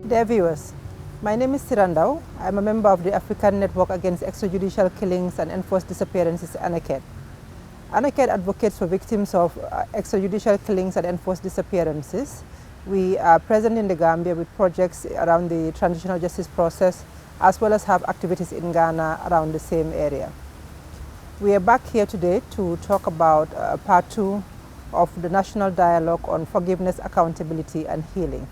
Dear viewers, my name is Sirandao. I am a member of the African Network Against Extrajudicial Killings and Enforced Disappearances, Aneked. Aneked advocates for victims of extrajudicial killings and enforced disappearances. We are present in the Gambia with projects around the transitional justice process, as well as have activities in Ghana around the same area. We are back here today to talk about part 2 of the National Dialogue on Forgiveness, Accountability and Healing.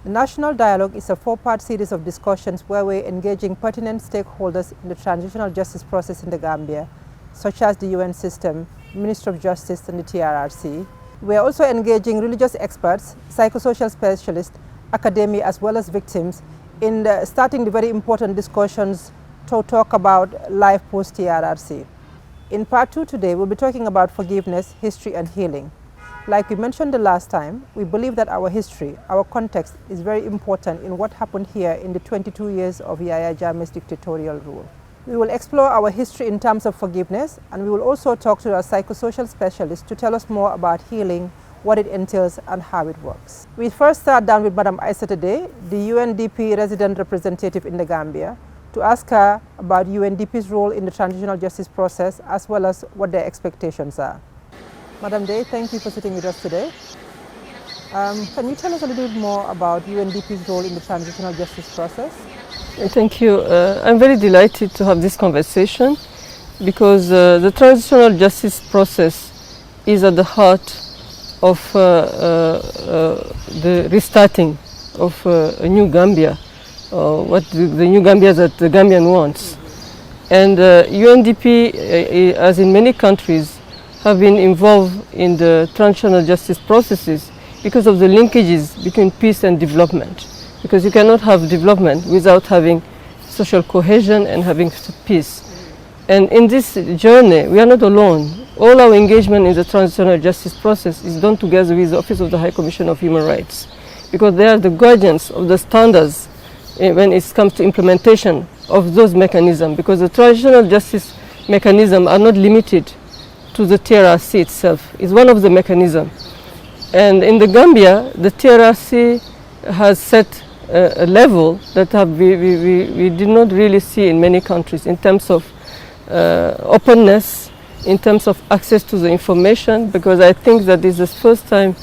The National Dialogue is a 4-part series of discussions where we're engaging pertinent stakeholders in the transitional justice process in the Gambia, such as the UN system, Ministry of Justice and the TRRC. We are also engaging religious experts, psychosocial specialists, academia as well as victims in starting the very important discussions to talk about life post-TRRC. In part 2 today, we'll be talking about forgiveness, history and healing. Like we mentioned the last time, we believe that our history, our context is very important in what happened here in the 22 years of Yahya Jammeh's dictatorial rule. We will explore our history in terms of forgiveness, and we will also talk to our psychosocial specialist to tell us more about healing, what it entails and how it works. We first start down with Madam Aissa today, the UNDP resident representative in the Gambia, to ask her about UNDP's role in the transitional justice process as well as what their expectations are. Madam Day, thank you for sitting with us today. Can you tell us a little bit more about UNDP's role in the transitional justice process? Thank you. I'm very delighted to have this conversation because the transitional justice process is at the heart of the restarting of a new Gambia, what the new Gambia that the Gambian wants. And UNDP, as in many countries, have been involved in the transitional justice processes because of the linkages between peace and development. Because you cannot have development without having social cohesion and having peace. And in this journey, we are not alone. All our engagement in the transitional justice process is done together with the Office of the High Commissioner of Human Rights, because they are the guardians of the standards when it comes to implementation of those mechanisms, because the transitional justice mechanisms are not limited to the TRRC itself. It's one of the mechanisms. And in the Gambia, the TRRC has set a level that we did not really see in many countries in terms of openness, in terms of access to the information, because I think that this is the first time,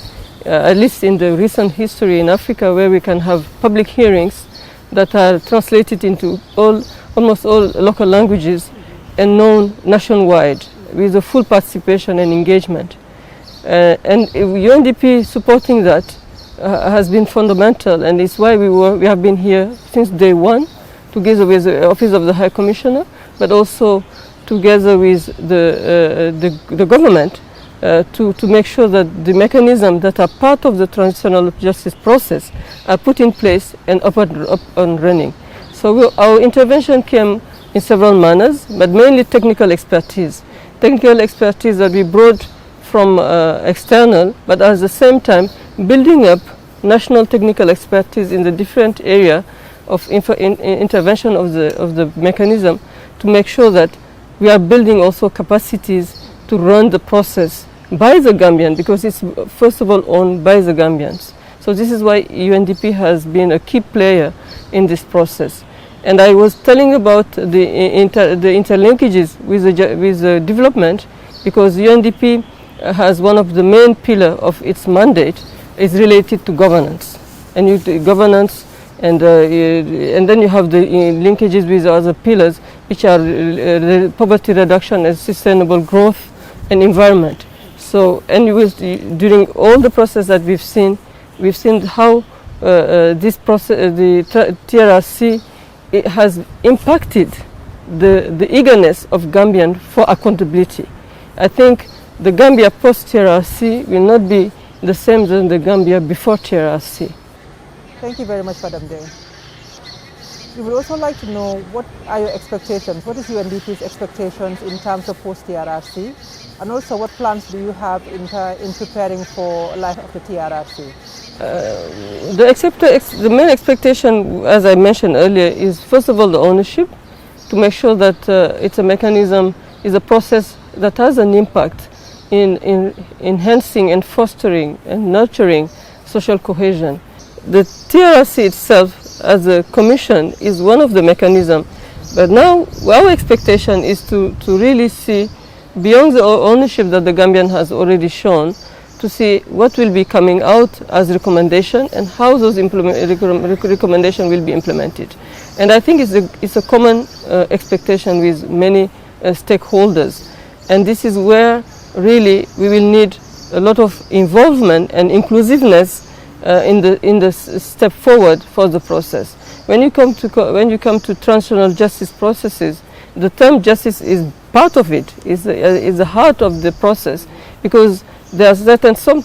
at least in the recent history in Africa, where we can have public hearings that are translated into almost all local languages and known nationwide, with the full participation and engagement. And UNDP supporting that has been fundamental, and it's why we have been here since day one, together with the Office of the High Commissioner, but also together with the government to make sure that the mechanisms that are part of the transitional justice process are put in place and up and running. So our intervention came in several manners, but mainly technical expertise. Technical expertise that we brought from external, but at the same time building up national technical expertise in the different area of intervention of the mechanism, to make sure that we are building also capacities to run the process by the Gambian, because it's first of all owned by the Gambians. So this is why UNDP has been a key player in this process. And I was telling about the interlinkages with the development, because UNDP has one of the main pillars of its mandate is related to governance. And governance, and then you have the linkages with other pillars, which are poverty reduction and sustainable growth and environment. So, and during all the process that we've seen how this process, the TRRC, it has impacted the eagerness of Gambian for accountability. I think the Gambia post-TRRC will not be the same than the Gambia before TRRC. Thank you very much, Madam Day. We would also like to know, what are your expectations? What is UNDP's expectations in terms of post-TRRC? And also, what plans do you have in preparing for life of the TRRC? The main expectation, as I mentioned earlier, is first of all the ownership, to make sure that it's a mechanism, is a process that has an impact in enhancing and fostering and nurturing social cohesion. The TRRC itself as a commission is one of the mechanisms. But now our expectation is to really see beyond the ownership that the Gambian has already shown, to see what will be coming out as recommendation and how those recommendations will be implemented. And I think it's a common expectation with many stakeholders. And this is where really we will need a lot of involvement and inclusiveness in the step forward for the process. When you come to transitional justice processes, the term justice is part of it, is the heart of the process, because there are some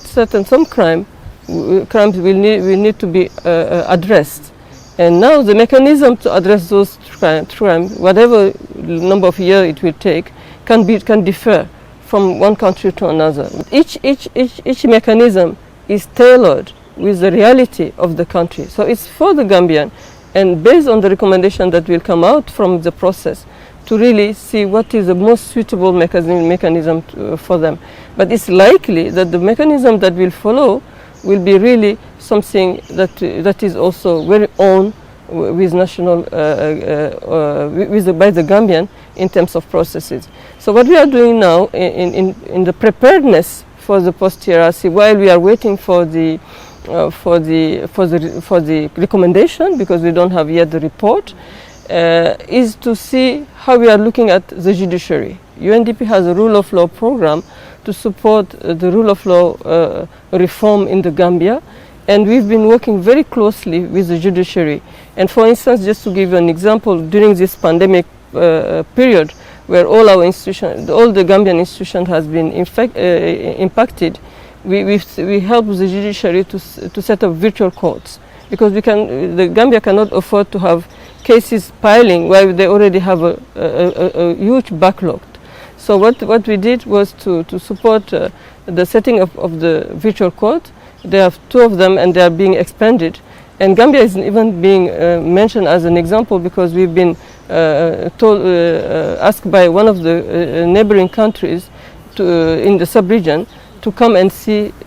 crimes will need to be addressed, and now the mechanism to address those crimes, whatever number of years it will take, can differ from one country to another. Each mechanism is tailored with the reality of the country, so it's for the Gambian, and based on the recommendation that will come out from the process, to really see what is the most suitable mechanism for them. But it's likely that the mechanism that will follow will be really something that is also very own with national, by the Gambian in terms of processes. So what we are doing now in the preparedness for the post-TRRC, while we are waiting for the recommendation, because we don't have yet the report, is to see how we are looking at the judiciary. UNDP has a rule of law program to support the rule of law reform in the Gambia, and we've been working very closely with the judiciary. And for instance, just to give you an example, during this pandemic period, where all our institutions, all the Gambian institutions has been impacted, we help the judiciary to set up virtual courts, because the Gambia cannot afford to have cases piling while they already have a huge backlog. So what we did was to support the setting of the virtual court. There are 2 of them, and they are being expanded. And Gambia is even being mentioned as an example, because we've been asked by one of the neighboring countries in the sub-region to come and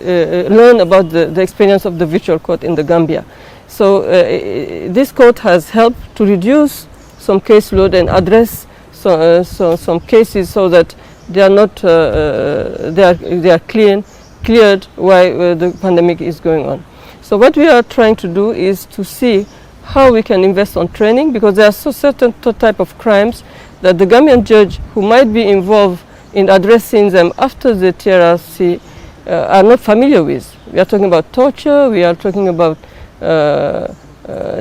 learn about the experience of the virtual court in the Gambia. So this court has helped to reduce some caseload and address some cases, so that they are not they are cleared while the pandemic is going on. So what we are trying to do is to see how we can invest on training, because there are certain type of crimes that the Gambian judge who might be involved in addressing them after the TRRC are not familiar with. We are talking about torture, we are talking about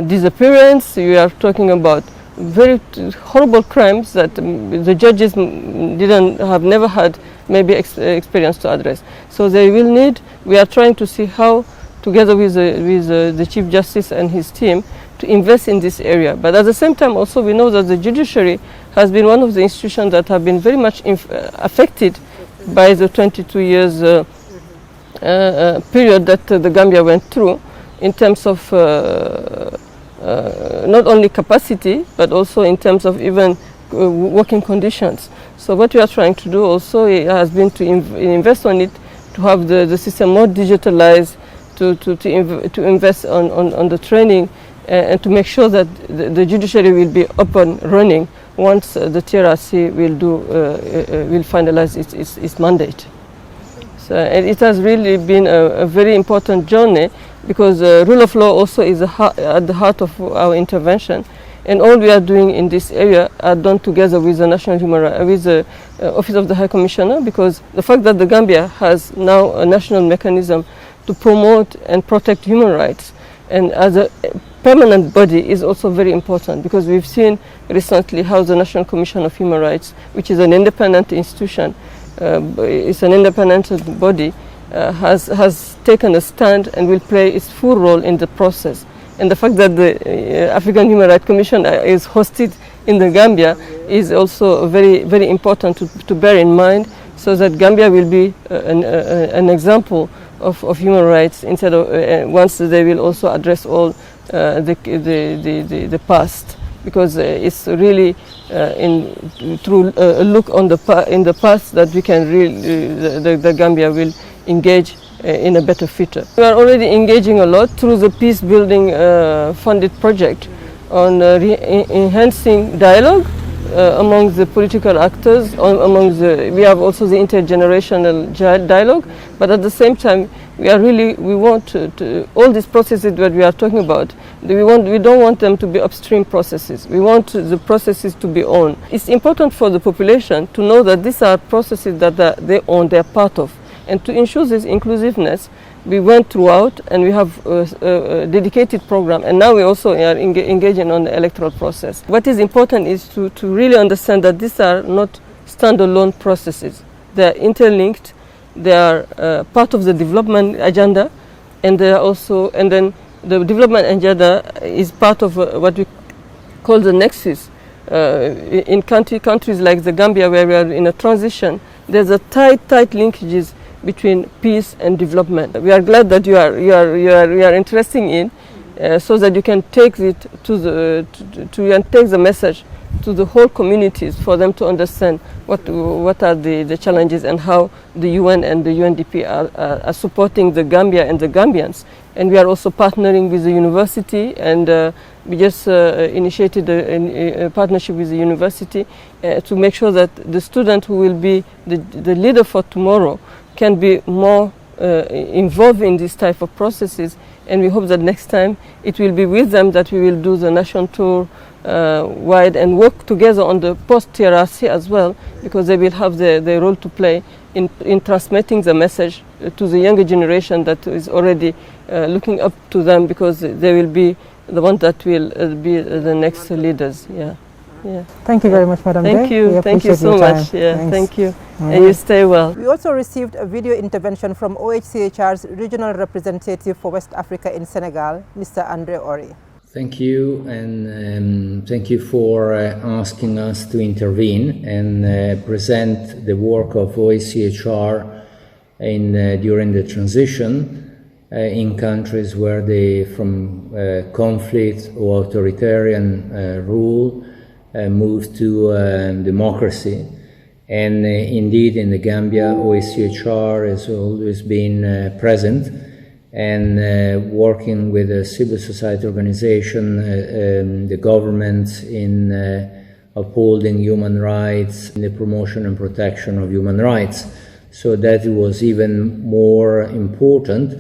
disappearance, we are talking about very horrible crimes that the judges never had maybe experience to address. So they will need, we are trying to see how, together with the Chief Justice and his team, to invest in this area. But at the same time also we know that the judiciary has been one of the institutions that have been very much affected by the 22 years period that the Gambia went through, in terms of not only capacity, but also in terms of even working conditions. So what we are trying to do also has been to invest on it, to have the system more digitalized, to invest on the training, and to make sure that the judiciary will be up and running once the TRRC will finalize its mandate. So it has really been a very important journey, because rule of law also is at the heart of our intervention, and all we are doing in this area are done together with the National Human Rights, with the Office of the High Commissioner, because the fact that the Gambia has now a national mechanism to promote and protect human rights, and as a permanent body, is also very important, because we've seen recently how the National Commission of Human Rights, which is an independent institution, it's an independent body, has taken a stand and will play its full role in the process. And the fact that the African Human Rights Commission is hosted in the Gambia is also very, very important to bear in mind, so that Gambia will be an example of human rights, instead of once they will also address all the past, because it's really through a look on in the past that we can really the Gambia will engage in a better future. We are already engaging a lot through the peace building funded project on enhancing dialogue among the political actors, we have also the intergenerational dialogue, but at the same time we want to all these processes that we are talking about, we don't want them to be upstream processes. We want the processes to be owned. It's important for the population to know that these are processes that they own, they're part of. And to ensure this inclusiveness, we went throughout and we have a dedicated program, and now we also are engaging on the electoral process. What is important is to really understand that these are not standalone processes. They are interlinked, they are part of the development agenda, and they are also, and then the development agenda is part of what we call the nexus. In countries like the Gambia, where we are in a transition, there's a tight linkages between peace and development. We are glad that you are interested in, so that you can take it to take the message to the whole communities for them to understand what are the challenges and how the UN and the UNDP are supporting the Gambia and the Gambians. And we are also partnering with the university, and we just initiated a partnership with the university to make sure that the student who will be the leader for tomorrow can be more involved in this type of processes, and we hope that next time it will be with them that we will do the national tour wide and work together on the post-TRRC as well, because they will have their role to play in transmitting the message to the younger generation that is already looking up to them, because they will be the one that will be the next leaders. Yeah. Thank you very much, Madam Thank Day. Thank you so much. Yeah, thank you. And you stay well. We also received a video intervention from OHCHR's regional representative for West Africa in Senegal, Mr. Andre Ori. Thank you, and thank you for asking us to intervene and present the work of OHCHR during the transition in countries where from conflict or authoritarian rule moved to democracy. And indeed, in the Gambia, OHCHR has always been present and working with a civil society organization, the government, in upholding human rights, in the promotion and protection of human rights. So that it was even more important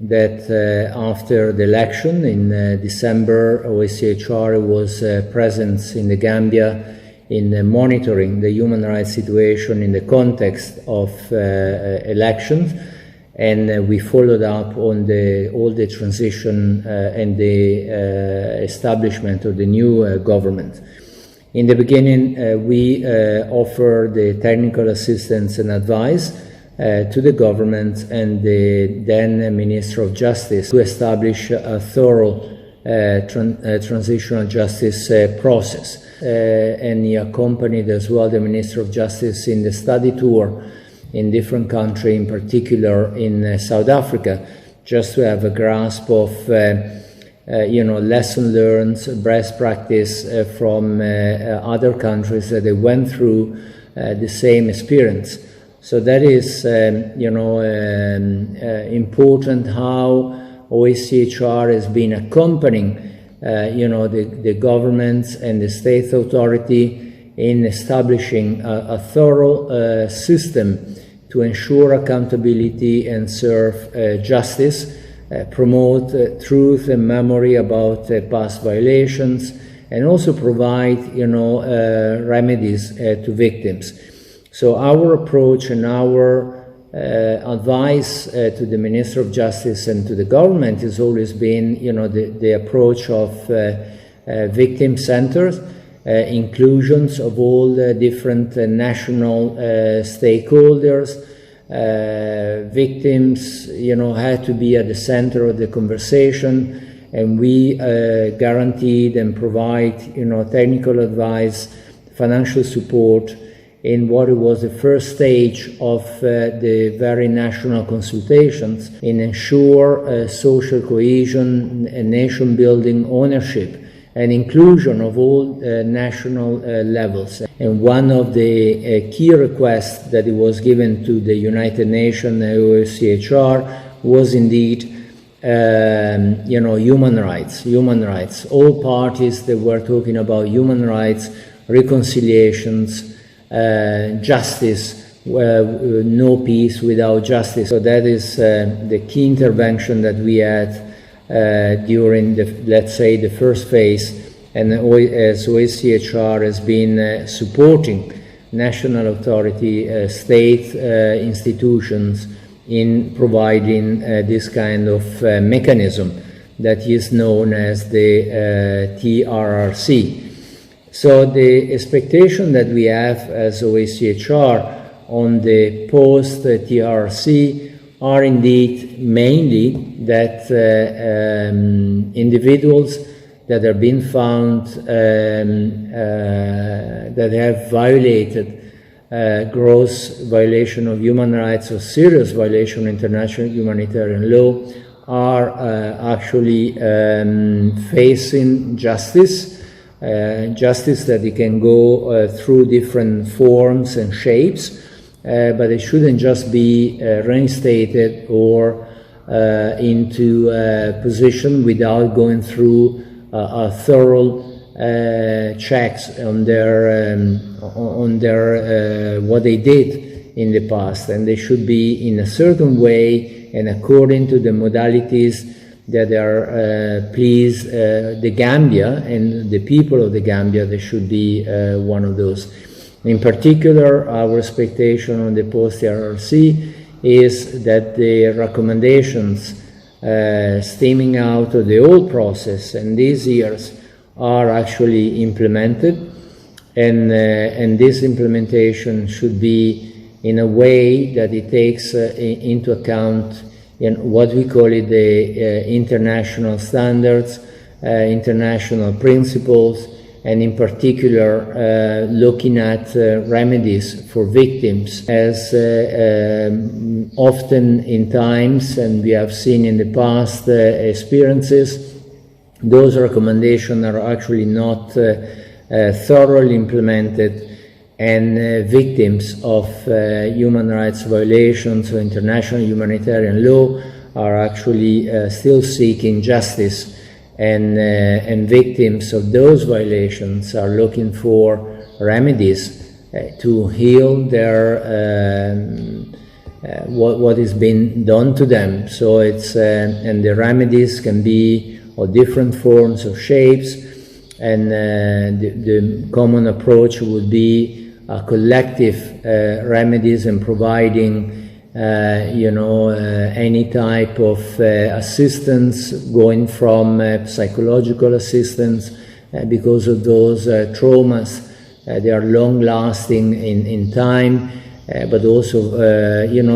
that after the election in December, OHCHR was present in the Gambia in monitoring the human rights situation in the context of elections, and we followed up on all the transition and the establishment of the new government. In the beginning, we offered the technical assistance and advice to the government and the then Minister of Justice to establish a thorough transitional justice process. And he accompanied as well the Minister of Justice in the study tour in different countries, in particular in South Africa, just to have a grasp of lesson learned, best practice from other countries that they went through the same experience. So that is, important how OHCHR has been accompanying, the governments and the state authority in establishing a thorough system to ensure accountability and serve justice, promote truth and memory about past violations, and also provide, remedies to victims. So our approach and our advice to the Minister of Justice and to the government has always been, the approach of victim centers, inclusions of all the different national stakeholders. Victims, had to be at the center of the conversation, and we guaranteed and provide, technical advice, financial support in what was the first stage of the very national consultations in ensure social cohesion and nation building ownership and inclusion of all national levels. And one of the key requests that it was given to the United Nations, OSCHR, was indeed human rights. All parties that were talking about human rights, reconciliations, justice, no peace without justice. So that is the key intervention that we had during let's say the first phase, and as OSCHR has been supporting national authority, state institutions in providing this kind of mechanism that is known as the TRRC. So the expectation that we have as OSCHR on the post-TRRC are indeed mainly that individuals that have been found that have violated gross violation of human rights or serious violation of international humanitarian law are actually facing justice that they can go through different forms and shapes, but it shouldn't just be reinstated or into a position without going through a thorough checks on their what they did in the past, and they should be in a certain way and according to the modalities that are please the Gambia and the people of the Gambia. They should be one of those. In particular, our expectation on the post-TRRC is that the recommendations stemming out of the old process and these years are actually implemented, and this implementation should be in a way that it takes into account what we call it the international standards, international principles, and in particular looking at remedies for victims, as often in times, and we have seen in the past experiences, those recommendations are actually not thoroughly implemented, and victims of human rights violations or international humanitarian law are actually still seeking justice, and victims of those violations are looking for remedies to heal their what is being done to them. So it's and the remedies can be of different forms or shapes, and the common approach would be collective remedies and providing any type of assistance, going from psychological assistance because of those traumas. They are long-lasting in time, but also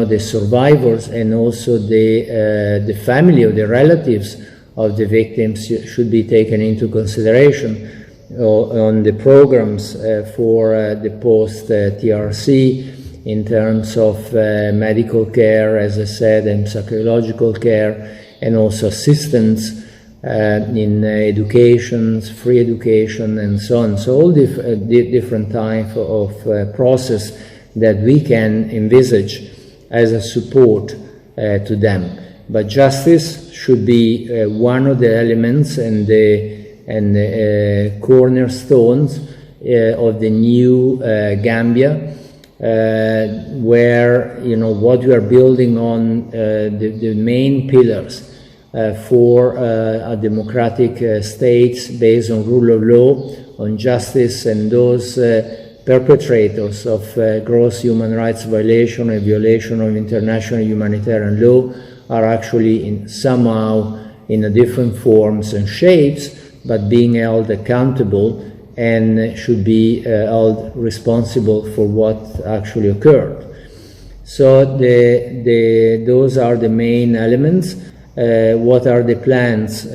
the survivors and also the family or the relatives of the victims should be taken into consideration on the programs for the post-TRC in terms of medical care, as I said, and psychological care, and also assistance in education, free education, and so on. So all different type of process that we can envisage as a support to them. But justice should be one of the elements and the cornerstones of the new Gambia, where what we are building on the main pillars for a democratic states based on rule of law, on justice, and those perpetrators of gross human rights violation and violation of international humanitarian law are actually somehow in a different forms and shapes, but being held accountable and should be held responsible for what actually occurred. So those are the main elements. What are the plans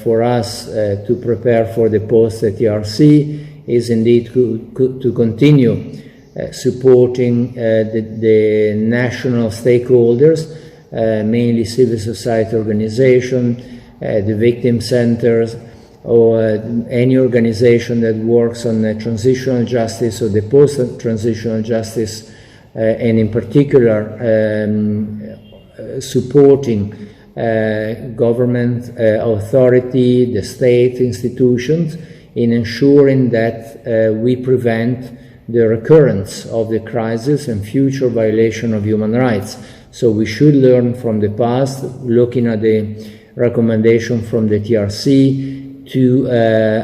for us to prepare for the post-TRC is indeed to continue supporting the national stakeholders, mainly civil society organizations, the victim centers, or any organization that works on transitional justice or the post-transitional justice, and in particular supporting government authority, the state institutions, in ensuring that we prevent the recurrence of the crisis and future violation of human rights. So we should learn from the past, looking at the recommendation from the TRRC to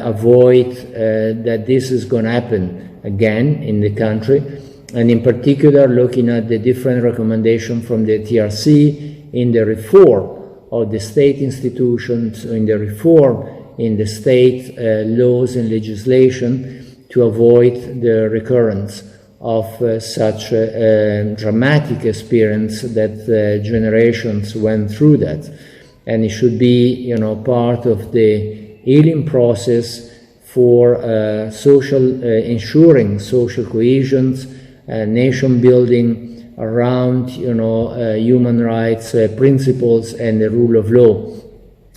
avoid that this is going to happen again in the country, and in particular looking at the different recommendations from the TRRC in the reform of the state institutions, in the reform in the state laws and legislation, to avoid the recurrence of such a dramatic experience that generations went through that. And it should be, part of the healing process for ensuring social cohesion, nation building around, human rights principles and the rule of law.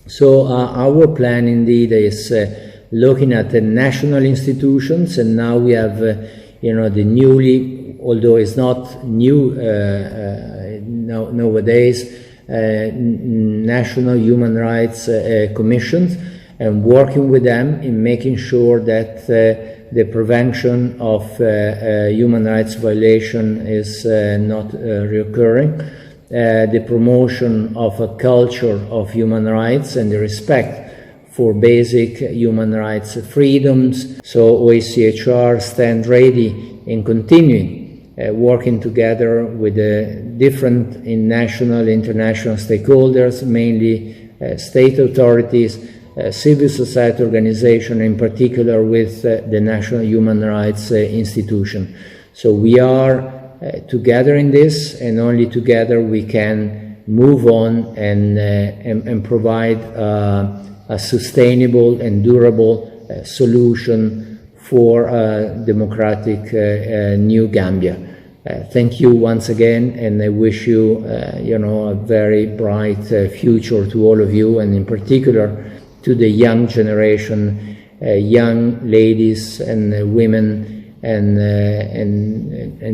So our plan indeed is looking at the national institutions, and now we have, the newly, although it's not new nowadays, national human rights commissions, and working with them in making sure that the prevention of human rights violation is not recurring, the promotion of a culture of human rights and the respect for basic human rights freedoms. So OHCHR stand ready in continuing working together with the different national, international stakeholders, mainly state authorities, civil society organization, in particular with the National Human Rights Institution. So we are together in this, and only together we can move on and provide a sustainable and durable solution for a democratic new Gambia. Thank you once again, and I wish you, a very bright future to all of you, and in particular to the young generation, young ladies and women, and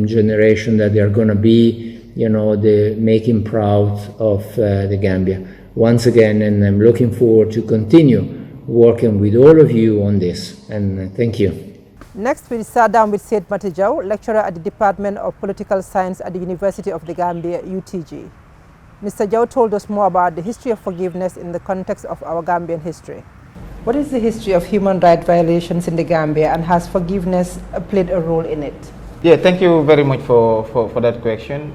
generation that they are going to be, the making proud of the Gambia. Once again, and I'm looking forward to continue working with all of you on this, and thank you. Next, we sat down with Said Matijau, lecturer at the Department of Political Science at the University of the Gambia, UTG. Mr. Jau told us more about the history of forgiveness in the context of our Gambian history. What is the history of human rights violations in the Gambia, and has forgiveness played a role in it? Yeah, thank you very much for that question.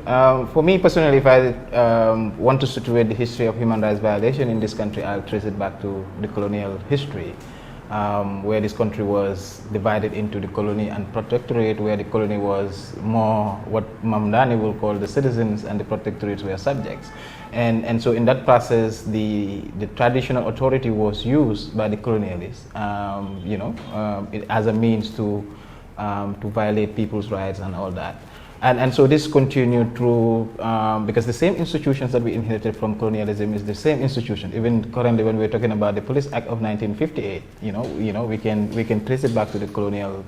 For me personally, if I want to situate the history of human rights violation in this country, I'll trace it back to the colonial history, where this country was divided into the colony and protectorate, where the colony was more what Mamdani will call the citizens and the protectorates were subjects. And so in that process, the traditional authority was used by the colonialists, as a means to violate people's rights and all that. And so this continued through, because the same institutions that we inherited from colonialism is the same institution. Even currently, when we're talking about the Police Act of 1958, we can trace it back to the colonial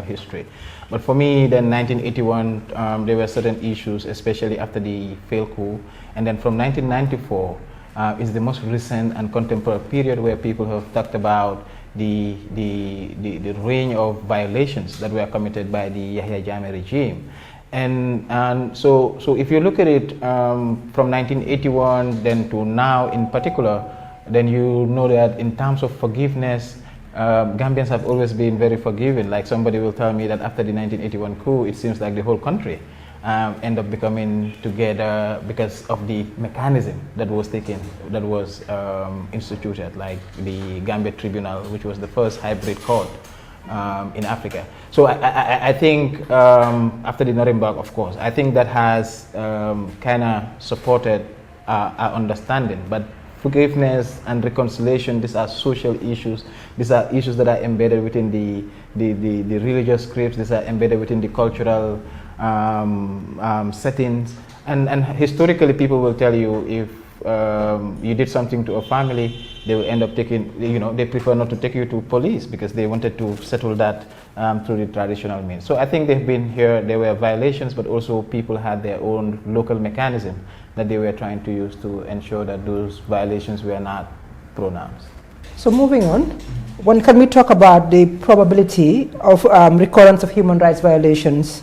history. But for me, then 1981, there were certain issues, especially after the failed coup, and then from 1994 is the most recent and contemporary period where people have talked about the range of violations that were committed by the Yahya Jammeh regime. And so if you look at it from 1981 then to now in particular, then you know that in terms of forgiveness, Gambians have always been very forgiving. Like somebody will tell me that after the 1981 coup, it seems like the whole country end up becoming together because of the mechanism that was instituted, like the Gambia Tribunal, which was the first hybrid court in Africa. So I think after the Nuremberg, of course, I think that has kind of supported our understanding. But forgiveness and reconciliation, these are social issues. These are issues that are embedded within the religious scripts. These are embedded within the cultural settings. And historically, people will tell you if you did something to a family, they will end up taking, they prefer not to take you to police because they wanted to settle that through the traditional means. So I think they've been here, there were violations, but also people had their own local mechanism that they were trying to use to ensure that those violations were not pronounced. So moving on, when can we talk about the probability of recurrence of human rights violations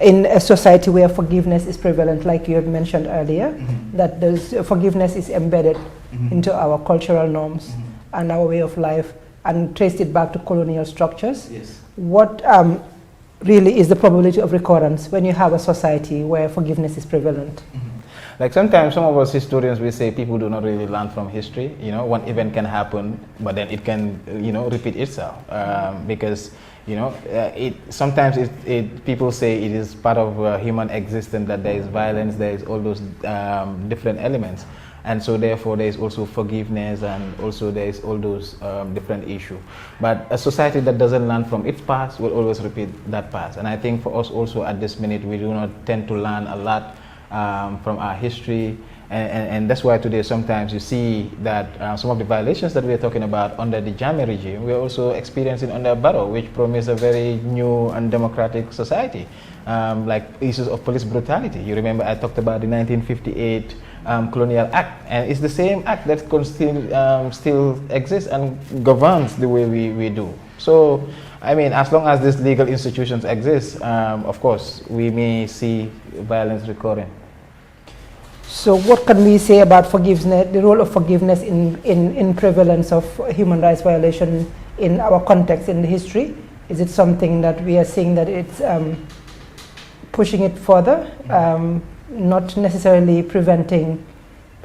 in a society where forgiveness is prevalent, like you had mentioned earlier, that forgiveness is embedded into our cultural norms and our way of life and traced it back to colonial structures? Yes. What really is the probability of recurrence when you have a society where forgiveness is prevalent? Like sometimes some of us historians will say people do not really learn from history. One event can happen, but then it can, repeat itself because, sometimes people say it is part of human existence that there is violence, there is all those different elements. And so therefore there is also forgiveness and also there is all those different issues. But a society that doesn't learn from its past will always repeat that past. And I think for us also at this minute, we do not tend to learn a lot from our history, and that's why today sometimes you see that some of the violations that we are talking about under the Jammeh regime, we are also experiencing under Barrow, which promised a very new and democratic society, like issues of police brutality. You remember I talked about the 1958 Colonial Act, and it's the same act that still exists and governs the way we do. So, I mean, as long as these legal institutions exist, of course, we may see violence recurring. So what can we say about forgiveness, the role of forgiveness in prevalence of human rights violation in our context, in the history? Is it something that we are seeing that it's pushing it further, not necessarily preventing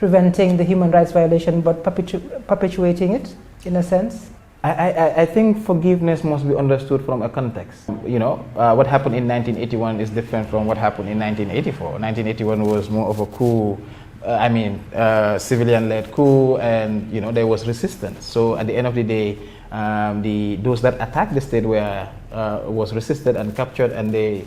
the human rights violation, but perpetuating it in a sense? I think forgiveness must be understood from a context. What happened in 1981 is different from what happened in 1984. 1981 was more of a coup, civilian-led coup, and there was resistance. So at the end of the day, those that attacked the state was resisted and captured, and they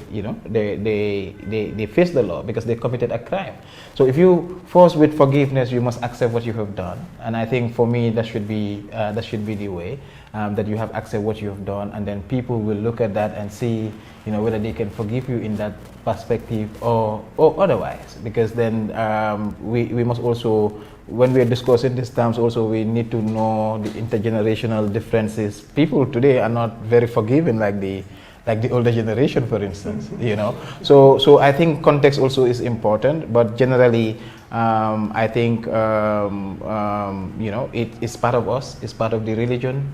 faced the law because they committed a crime. So if you force with forgiveness, you must accept what you have done. And I think for me that should be the way, that you have accept what you have done, and then people will look at that and see whether they can forgive you in that perspective or otherwise. Because then we must also, when we are discussing these terms, also we need to know the intergenerational differences. People today are not very forgiving like the older generation, for instance. So I think context also is important, but generally I think it is part of us, it's part of the religion,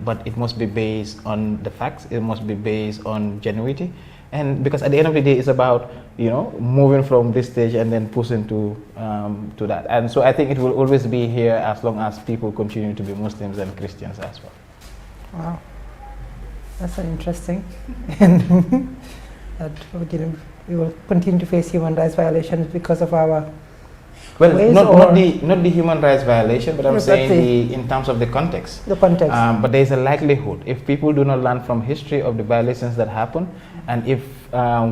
but it must be based on the facts, it must be based on genuinity. And because at the end of the day, it's about moving from this stage and then pushing to that. And so I think it will always be here as long as people continue to be Muslims and Christians as well. Wow, that's an interesting. And that we will continue to face human rights violations because of our. Well, not the human rights violation, but I'm saying in terms of the context. The context. But there is a likelihood, if people do not learn from history of the violations that happen, and if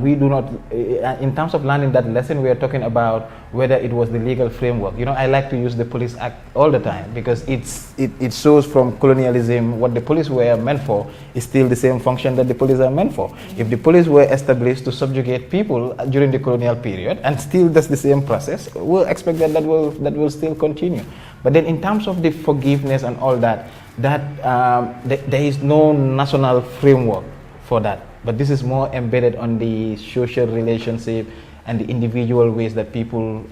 we do not, in terms of learning that lesson, we are talking about whether it was the legal framework. I like to use the Police Act all the time because it shows from colonialism what the police were meant for is still the same function that the police are meant for. If the police were established to subjugate people during the colonial period and still does the same process, we'll expect that will still continue. But then in terms of the forgiveness and all that there is no national framework for that. But this is more embedded on the social relationship and the individual ways that people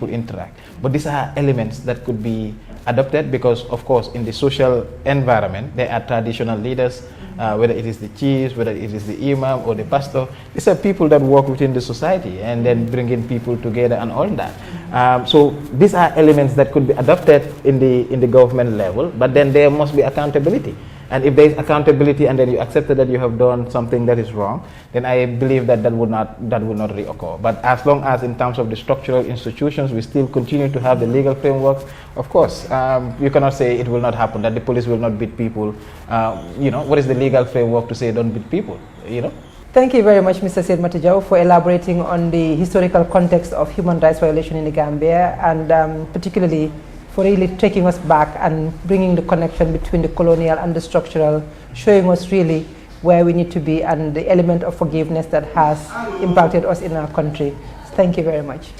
interact. But these are elements that could be adopted because, of course, in the social environment, there are traditional leaders, whether it is the chiefs, whether it is the imam or the pastor. These are people that work within the society and then bringing people together and all that. So these are elements that could be adopted in the government level, but then there must be accountability. And if there is accountability and then you accept that you have done something that is wrong, then I believe that would not reoccur. But as long as in terms of the structural institutions, we still continue to have the legal framework, of course, you cannot say it will not happen, that the police will not beat people. What is the legal framework to say don't beat people, Thank you very much, Mr. Said Matijau, for elaborating on the historical context of human rights violation in the Gambia, and particularly for really taking us back and bringing the connection between the colonial and the structural, showing us really where we need to be and the element of forgiveness that has impacted us in our country. Thank you very much.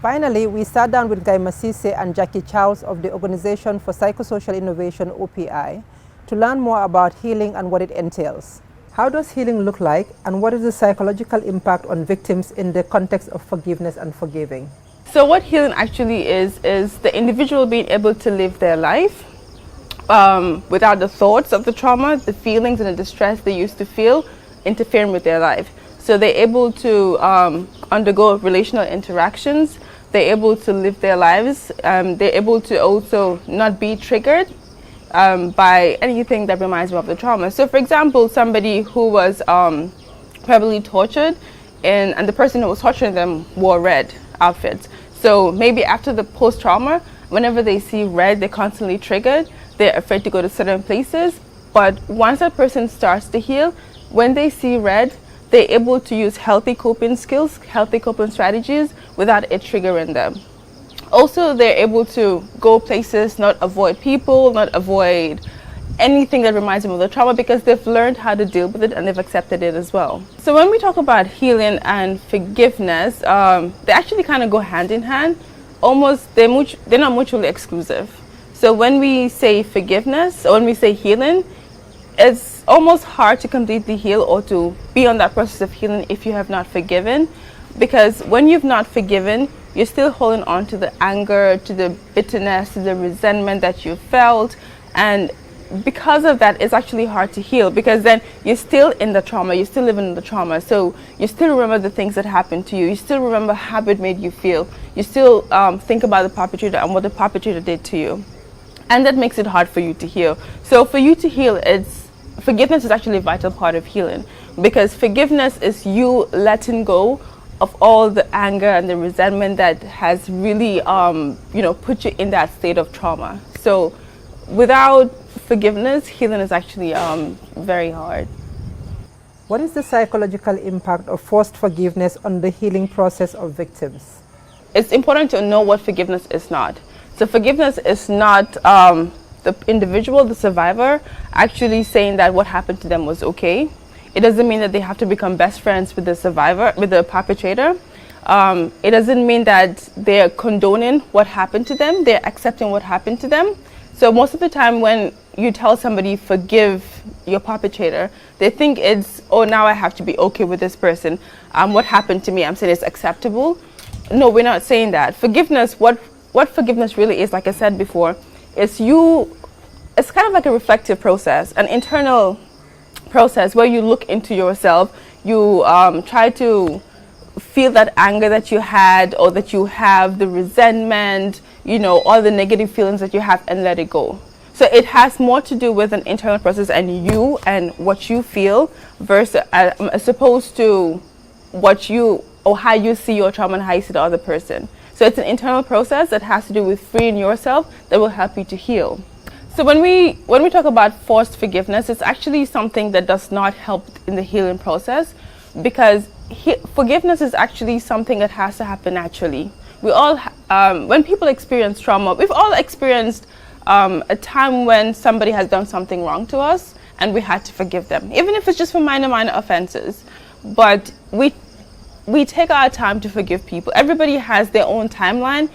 Finally, we sat down with Guy Masise and Jackie Charles of the Organization for Psychosocial Innovation, OPI, to learn more about healing and what it entails. How does healing look like, and what is the psychological impact on victims in the context of forgiveness and forgiving? So what healing actually is the individual being able to live their life without the thoughts of the trauma, the feelings and the distress they used to feel interfering with their life. So they're able to undergo relational interactions, they're able to live their lives, they're able to also not be triggered by anything that reminds them of the trauma. So for example, somebody who was probably tortured and the person who was torturing them wore red outfits. So maybe after the post-trauma, whenever they see red, they're constantly triggered, they're afraid to go to certain places. But once that person starts to heal, when they see red, they're able to use healthy coping skills, healthy coping strategies without it triggering them. Also, they're able to go places, not avoid people, not avoid anything that reminds them of the trauma, because they've learned how to deal with it and they've accepted it as well. So when we talk about healing and forgiveness, they actually kind of go hand in hand. Almost, they're not mutually exclusive. So when we say forgiveness or when we say healing, it's almost hard to completely heal or to be on that process of healing if you have not forgiven, because when you've not forgiven, you're still holding on to the anger, to the bitterness, to the resentment that you felt, and because of that, it's actually hard to heal, because then you're still in the trauma, you're still living in the trauma, so you still remember the things that happened to you, you still remember how it made you feel, you still think about the perpetrator and what the perpetrator did to you, and that makes it hard for you to heal. So for you to heal, forgiveness is actually a vital part of healing, because forgiveness is you letting go of all the anger and the resentment that has really put you in that state of trauma. So without forgiveness, healing is actually very hard. What is the psychological impact of forced forgiveness on the healing process of victims? It's important to know what forgiveness is not. So forgiveness is not the individual, the survivor, actually saying that what happened to them was okay. It doesn't mean that they have to become best friends with the survivor, with the perpetrator. It doesn't mean that they're condoning what happened to them, they're accepting what happened to them. So most of the time when you tell somebody forgive your perpetrator, they think it's, oh, now I have to be okay with this person. What happened to me, I'm saying it's acceptable. No, we're not saying that. Forgiveness, what forgiveness really is, like I said before, it's kind of like a reflective process, an internal process where you look into yourself, you try to feel that anger that you had or that you have, the resentment, all the negative feelings that you have, and let it go. So it has more to do with an internal process and you and what you feel versus as opposed to what you or how you see your trauma and how you see the other person. So it's an internal process that has to do with freeing yourself that will help you to heal. So when we talk about forced forgiveness, it's actually something that does not help in the healing process, because forgiveness is actually something that has to happen naturally. We all, when people experience trauma, we've all experienced a time when somebody has done something wrong to us and we had to forgive them, even if it's just for minor offenses. But we take our time to forgive people. Everybody has their own timeline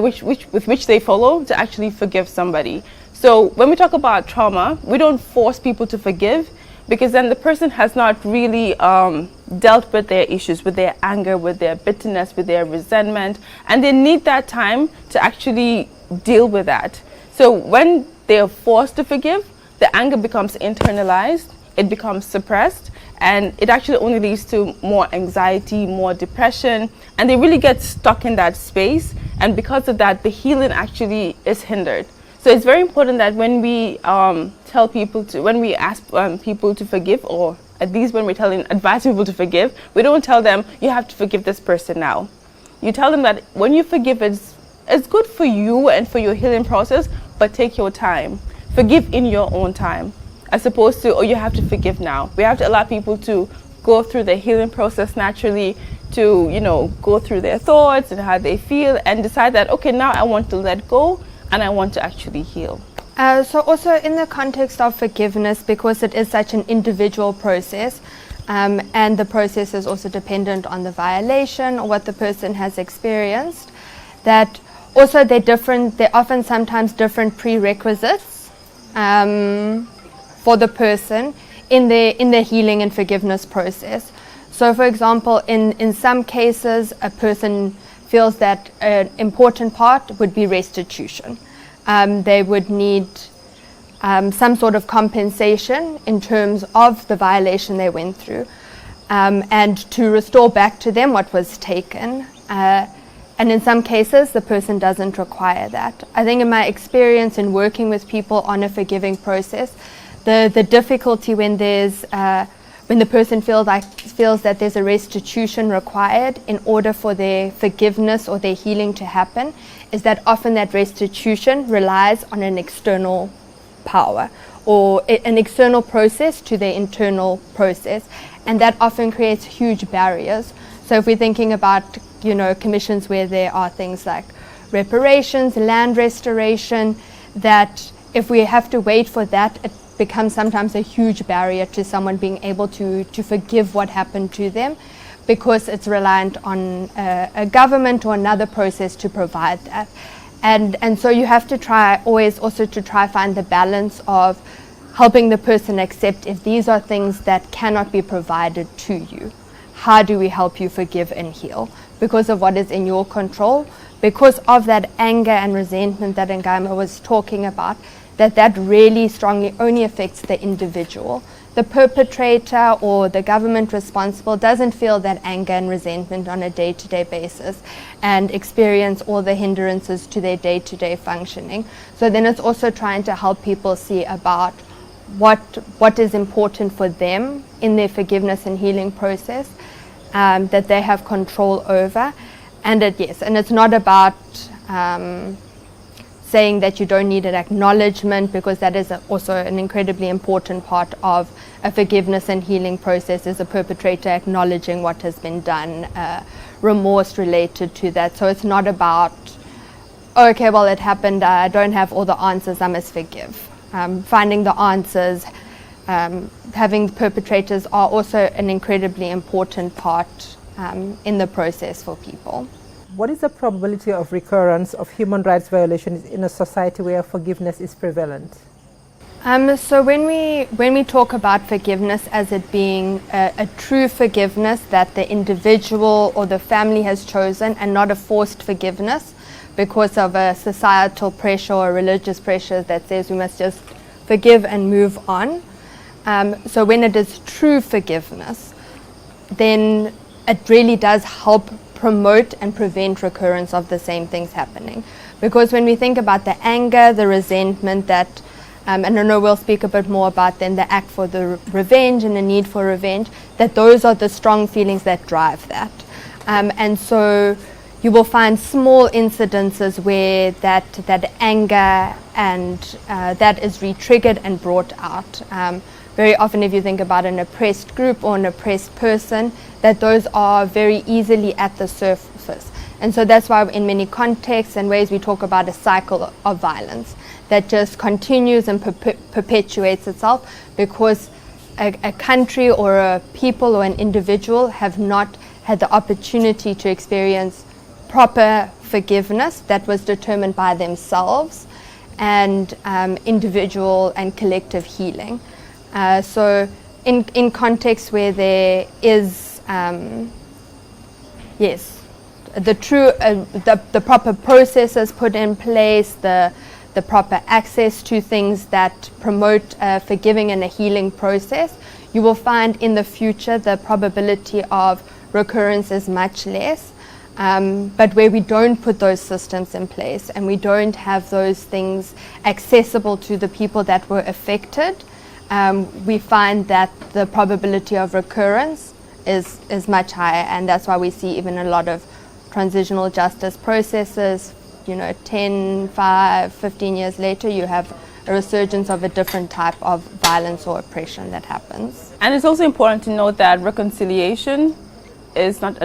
with which they follow to actually forgive somebody. So when we talk about trauma, we don't force people to forgive, because then the person has not really dealt with their issues, with their anger, with their bitterness, with their resentment, and they need that time to actually deal with that. So when they are forced to forgive, the anger becomes internalized, it becomes suppressed, and it actually only leads to more anxiety, more depression, and they really get stuck in that space, and because of that, the healing actually is hindered. So it's very important that when we tell people to, when we ask people to forgive, or at least when we're advise people to forgive, we don't tell them, you have to forgive this person now. You tell them that when you forgive, it's good for you and for your healing process, but take your time. Forgive in your own time. as opposed to, oh, you have to forgive now. We have to allow people to go through the healing process naturally, to, you know, go through their thoughts and how they feel and decide that, okay, now I want to let go and I want to actually heal. So also in the context of forgiveness, because it is such an individual process, and the process is also dependent on the violation or what the person has experienced, that also they're often sometimes different prerequisites for the person in the healing and forgiveness process. So for example, in some cases, a person feels that an important part would be restitution. They would need some sort of compensation in terms of the violation they went through, and to restore back to them what was taken. And in some cases, the person doesn't require that. I think in my experience in working with people on a forgiving process, the difficulty when the person feels that there's a restitution required in order for their forgiveness or their healing to happen, is that often that restitution relies on an external power or an external process to their internal process, and that often creates huge barriers. So if we're thinking about, you know, commissions where there are things like reparations, land restoration, that if we have to wait for that, it becomes sometimes a huge barrier to someone being able to forgive what happened to them, because it's reliant on a government or another process to provide that. And so you have to try always also to try find the balance of helping the person accept if these are things that cannot be provided to you. How do we help you forgive and heal? Because of what is in your control, because of that anger and resentment that Ngaima was talking about, that really strongly only affects the individual. The perpetrator or the government responsible doesn't feel that anger and resentment on a day-to-day basis and experience all the hindrances to their day-to-day functioning. So then it's also trying to help people see about what is important for them in their forgiveness and healing process, that they have control over. And it's not about saying that you don't need an acknowledgement, because that is also an incredibly important part of a forgiveness and healing process, is a perpetrator acknowledging what has been done, remorse related to that. So it's not about, okay, well, it happened, I don't have all the answers, I must forgive. Finding the answers, having perpetrators are also an incredibly important part in the process for people. What is the probability of recurrence of human rights violations in a society where forgiveness is prevalent? So when we talk about forgiveness as it being a true forgiveness that the individual or the family has chosen, and not a forced forgiveness because of a societal pressure or religious pressure that says we must just forgive and move on. So when it is true forgiveness, then it really does help promote and prevent recurrence of the same things happening. Because when we think about the anger, the resentment that, and I know we'll speak a bit more about then the act for the revenge and the need for revenge, that those are the strong feelings that drive that. And so you will find small incidences where that anger and that is re-triggered and brought out. Very often if you think about an oppressed group or an oppressed person, that those are very easily at the surface. And so that's why in many contexts and ways we talk about a cycle of violence that just continues and perpetuates itself, because a country or a people or an individual have not had the opportunity to experience proper forgiveness that was determined by themselves, and individual and collective healing. So in contexts where there is the proper processes put in place, the proper access to things that promote a forgiving and a healing process, you will find in the future the probability of recurrence is much less. But where we don't put those systems in place and we don't have those things accessible to the people that were affected, we find that the probability of recurrence is much higher, and that's why we see even a lot of transitional justice processes, 10, 5, 15 years later, you have resurgence of a different type of violence or oppression that happens. And it's also important to note that reconciliation is not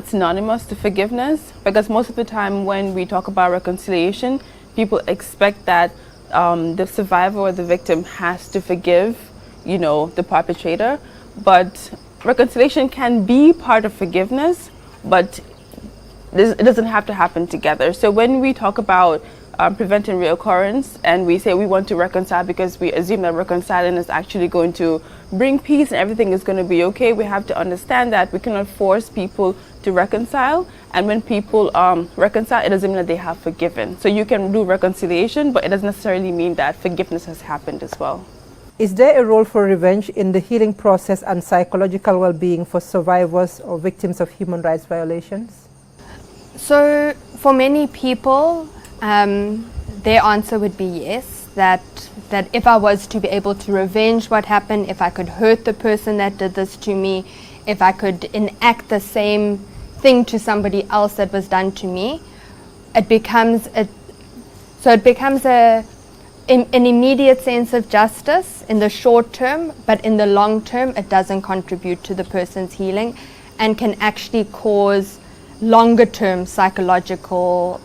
synonymous to forgiveness, because most of the time when we talk about reconciliation, people expect that the survivor or the victim has to forgive, the perpetrator. But reconciliation can be part of forgiveness, but it doesn't have to happen together. So when we talk about preventing reoccurrence and we say we want to reconcile because we assume that reconciling is actually going to bring peace and everything is going to be okay, we have to understand that we cannot force people to reconcile. And when people reconcile, it doesn't mean that they have forgiven. So you can do reconciliation, but it doesn't necessarily mean that forgiveness has happened as well. Is there a role for revenge in the healing process and psychological well-being for survivors or victims of human rights violations? So for many people, their answer would be yes, that if I was to be able to revenge what happened, if I could hurt the person that did this to me, if I could enact the same thing to somebody else that was done to me, it becomes an immediate sense of justice in the short term, but in the long term it doesn't contribute to the person's healing and can actually cause longer term psychological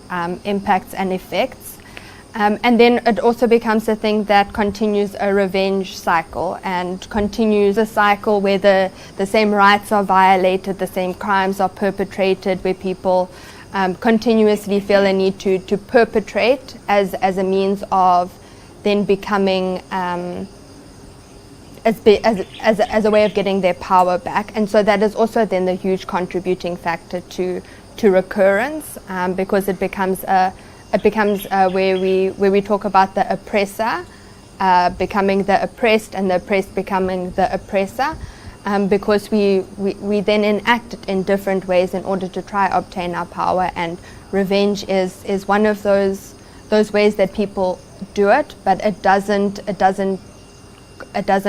impacts and effects. And then it also becomes a thing that continues a revenge cycle and continues a cycle where the same rights are violated, the same crimes are perpetrated, where people continuously feel a need to perpetrate as a means of then becoming as a way of getting their power back. And so that is also then the huge contributing factor to recurrence, because it becomes where we talk about the oppressor becoming the oppressed and the oppressed becoming the oppressor, because we then enact it in different ways in order to try obtain our power. And revenge is one of those ways that people do it, but it doesn't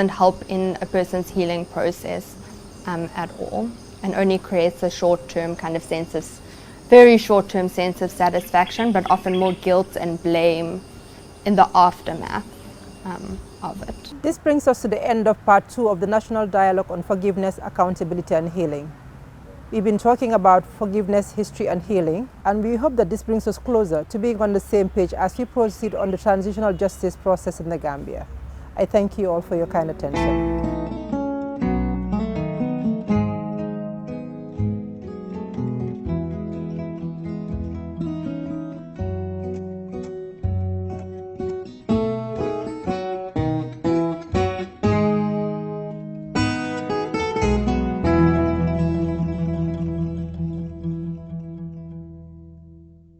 help in a person's healing process at all, and only creates a very short-term sense of satisfaction, but often more guilt and blame in the aftermath of it. This brings us to the end of part 2 of the National Dialogue on Forgiveness, Accountability and Healing. We've been talking about forgiveness, history and healing, and we hope that this brings us closer to being on the same page as we proceed on the transitional justice process in the Gambia. I thank you all for your kind attention.